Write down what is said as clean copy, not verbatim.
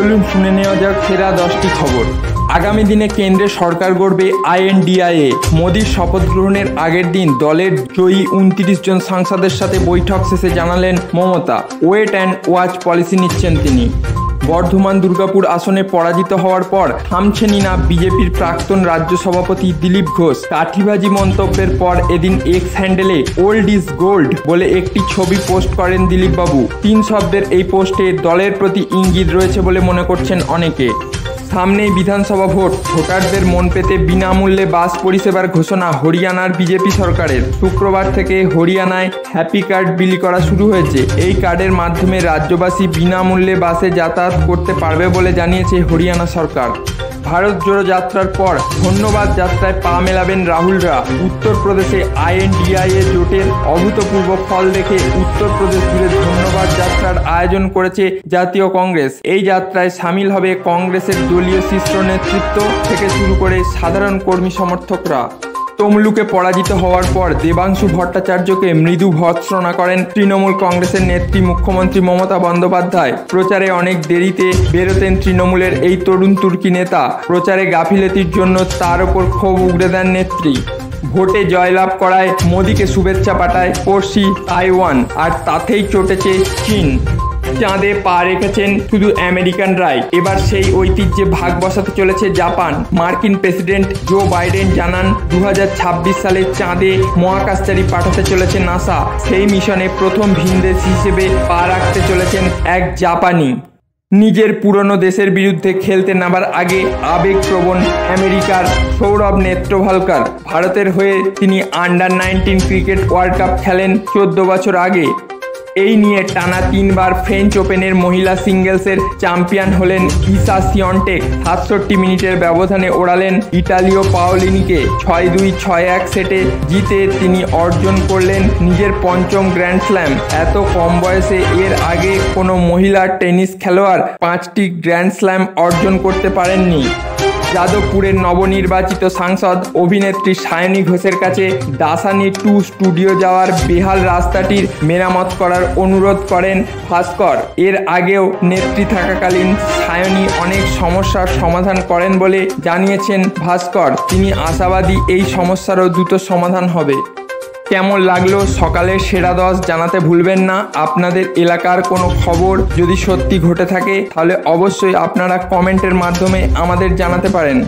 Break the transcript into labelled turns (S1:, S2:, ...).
S1: চলুন শুনে নেওয়া যাক সেরা 10টি খবর। আগামী দিনে কেন্দ্রে সরকার গড়বে INDIA। মোদির শপথ গ্রহণের আগের দিন দলের জয়ী 29 জন সাংসদের সাথে বৈঠক শেষে জানালেন Mamata, wait and watch policy নিচ্ছেন তিনি। বর্ধমান দুর্গাপুর আসনে পরাজিত হওয়ার পর থামছেনই না বিজেপির প্রাক্তন রাজ্য সভাপতি দিলীপ ঘোষ। কাঠিবাজি মন্তব্যের পর এদিন এক্স হ্যান্ডেলে ওল্ড ইজ গোল্ড বলে একটি ছবি পোস্ট করেন দিলীপ বাবু। 3 শব্দের এই পোস্টে দলের প্রতি ইঙ্গিত রয়েছে বলে মনে করছেন অনেকে। সামনেই বিধানসভা ভোট, ভোটারদের মন পেতে বিনামূল্যে বাস পরিষেবার ঘোষণা হরিয়ানার বিজেপি সরকারের। শুক্রবার থেকে হরিয়ানায় হ্যাপি কার্ড বিলি করা শুরু হয়েছে। এই কার্ডের মাধ্যমে রাজ্যবাসী বিনামূল্যে বাসে যাতায়াত করতে পারবে বলে জানিয়েছে হরিয়ানা সরকার। ভারত জোড়ো যাত্রার পর ধন্যবাদ যাত্রায় পা মেলাবেন রাহুলরা। উত্তরপ্রদেশে INDIA জোটের অভূতপূর্ব ফল দেখে উত্তরপ্রদেশ জুড়ে ধন্যবাদ যাত্রার আয়োজন করেছে জাতীয় কংগ্রেস। এই যাত্রায় সামিল হবে কংগ্রেসের দলীয় শীর্ষ নেতৃত্ব থেকে শুরু করে সাধারণ কর্মী সমর্থকরা। তমলুকে পরাজিত হওয়ার পর দেবাংশু ভট্টাচার্যকে মৃদু ভর্ৎসনা করেন তৃণমূল কংগ্রেসের নেত্রী মুখ্যমন্ত্রী মমতা বন্দ্যোপাধ্যায়। প্রচারে অনেক দেরিতে বেরোতেন তৃণমূলের এই তরুণ তুর্কি নেতা। প্রচারে গাফিলতির জন্য তার ওপর ক্ষোভ উগরে দেন নেত্রী। ভোটে জয়লাভ করায় মোদিকে শুভেচ্ছা পাঠায় পড়শি তাইওয়ান, আর তাতেই চটেছে চীন। চাঁদে পা রেখেছেন শুধু আমেরিকানরাই, এবার সেই ঐতিহ্যে ভাগ বসাতে চলেছে জাপান। মার্কিন প্রেসিডেন্ট জো বাইডেন জানান 2026 সালে চাঁদে মহাকাশচারী পাঠাতে চলেছে নাসা। সেই মিশনে প্রথম ভিনদেশ হিসেবে পা রাখতে চলেছেন এক জাপানি। নিজের পুরনো দেশের বিরুদ্ধে খেলতে নামার আগে আবেগপ্রবণ আমেরিকার সৌরভ নেত্রভালকার। ভারতের হয়ে তিনি আন্ডার-19 ক্রিকেট ওয়ার্ল্ড কাপ খেলেন 14 বছর আগে। এই নিয়ে টানা 3 বার ফ্রেঞ্চ ওপেনের মহিলা সিঙ্গেলসের চ্যাম্পিয়ন হলেন ইশা সিয়ন্টেক। 67 মিনিটের ব্যবধানে ওড়ালেন ইটালীয় পাওলিনিকে। 6-2, 6-1 সেটে জিতে তিনি অর্জন করলেন নিজের 5ম গ্র্যান্ড স্ল্যাম। এত কম বয়সে এর আগে কোনো মহিলা টেনিস খেলোয়াড় 5টি গ্র্যান্ড স্ল্যাম অর্জন করতে পারেননি। যাদবপুরের নবনির্বাচিত সাংসদ অভিনেত্রী সায়নী ঘোষের কাছে দাসানি 2 স্টুডিও যাওয়ার বেহাল রাস্তাটির মেরামত করার অনুরোধ করেন ভাস্কর। এর আগেও নেত্রী থাকাকালীন সায়নী অনেক সমস্যার সমাধান করেন বলে জানিয়েছেন ভাস্কর। তিনি আশাবাদী এই সমস্যারও দ্রুত সমাধান হবে। কেমন লাগলো সকালের সেরা 10 জানাতে ভুলবেন না। আপনাদের এলাকার কোনো খবর যদি সত্যি ঘটে থাকে তাহলে অবশ্যই আপনারা কমেন্টের মাধ্যমে আমাদের জানাতে পারেন।